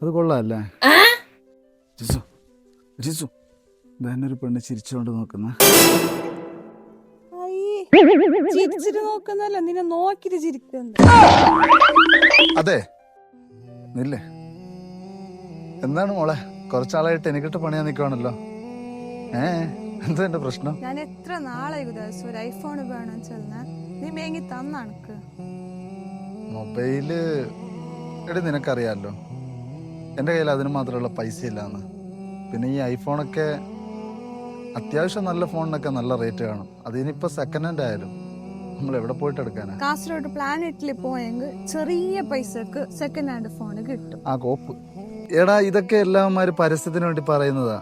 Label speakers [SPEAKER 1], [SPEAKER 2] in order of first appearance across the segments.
[SPEAKER 1] അത് കൊള്ളാല്ലേ? Jesus Jesus ഇതന്നൊരു പെണ്ണ് ചിരിച്ചോണ്ട് നോക്കുന്ന.
[SPEAKER 2] ചിരിച്ചിട്ട് നോക്കുന്നല്ല, നിന്നെ നോക്കിട്ട് ചിരിക്കുന്നു.
[SPEAKER 1] അതെ ഇല്ലേ, എന്താണ് മോളെ കുറച്ചാളായിട്ട് എനിക്കിട്ട് പണിയാൻ നിൽക്കുവാണല്ലോ? എന്താ എന്റെ പ്രശ്നം?
[SPEAKER 2] ഞാൻ എത്ര നാളായി ദിവസം ഒരു ഐഫോൺ വേണം ചെന്ന നീ മേങ്ങി തന്നക്ക്.
[SPEAKER 1] മൊബൈല് എടി നിനക്കറിയാലോ എൻ്റെ കയ്യിൽ അതിന് മാത്രമുള്ള പൈസ ഇല്ലാന്ന്. പിന്നെ ഈ ഐഫോണൊക്കെ അത്യാവശ്യം നല്ല ഫോണിനൊക്കെ നല്ല റേറ്റ് കാണും. അതിനിപ്പോ സെക്കൻഡ് ഹാൻഡ് ആയാലും നമ്മൾ എവിടെ പോയിട്ട് എടുക്കാനാ?
[SPEAKER 2] കാസർഗോഡ് പ്ലാനറ്റിൽ പോയെങ്കിൽ ചെറിയ പൈസക്ക് സെക്കൻഡ് ഹാൻഡ് ഫോൺ കിട്ടും.
[SPEAKER 1] ആ കോപ്പ് എടാ, ഇതൊക്കെ എല്ലാവന്മാര് പരസ്യത്തിന് വേണ്ടി പറയുന്നതാ.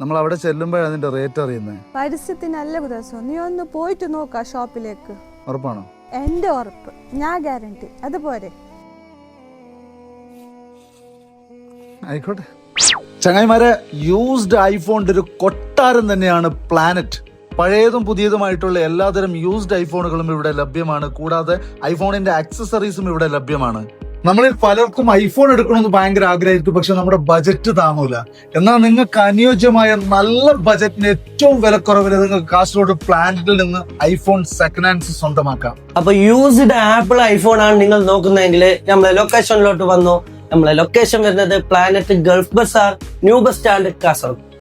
[SPEAKER 1] നമ്മൾ അവിടെ ചെല്ലുമ്പോഴാണ് അതിന്റെ റേറ്റ് അറിയുന്നത്.
[SPEAKER 2] പരസ്യത്തിനല്ല ദിവസം നീ ഒന്ന് പോയിട്ട് നോക്ക ഷോപ്പിലേക്ക്.
[SPEAKER 1] ഉറപ്പാണോ?
[SPEAKER 2] എന്റെ ഉറപ്പ്, ഞാൻ ഗ്യാരണ്ടി. അതുപോലെ
[SPEAKER 1] ആയിക്കോട്ടെ. ചങ്ങായിമാരെ, യൂസ്ഡ് ഐഫോണിന്റെ ഒരു കൊട്ടാരം തന്നെയാണ് പ്ലാനറ്റ്. പഴയതും പുതിയതുമായിട്ടുള്ള എല്ലാതരം യൂസ്ഡ് ഐഫോണുകളും ഇവിടെ ലഭ്യമാണ്. കൂടാതെ ഐഫോണിന്റെ ആക്സസറീസും ഇവിടെ ലഭ്യമാണ്. നമ്മളിൽ പലർക്കും ഐഫോൺ എടുക്കണമെന്ന് ഭയങ്കര ആഗ്രഹിച്ചു, പക്ഷെ നമ്മുടെ ബജറ്റ് താങ്ങൂല. എന്നാൽ നിങ്ങൾക്ക് അനുയോജ്യമായ നല്ല ബജറ്റിന് ഏറ്റവും വിലക്കുറവിൽ നിങ്ങൾക്ക് കാസർഗോഡ് പ്ലാനറ്റിൽ നിന്ന് ഐഫോൺ സെക്കൻഡ് ഹാൻഡ്സ് സ്വന്തമാക്കാം.
[SPEAKER 3] അപ്പൊ യൂസ്ഡ് ആപ്പിൾ ഐഫോൺ ആണ് നിങ്ങൾ നോക്കുന്നതെങ്കിൽ നമ്മളെ ലൊക്കേഷനിലോട്ട് വന്നു. നമ്മളെ ലൊക്കേഷൻ വരുന്നത് planet gulf bazaar, new bus stand, Kasaragod.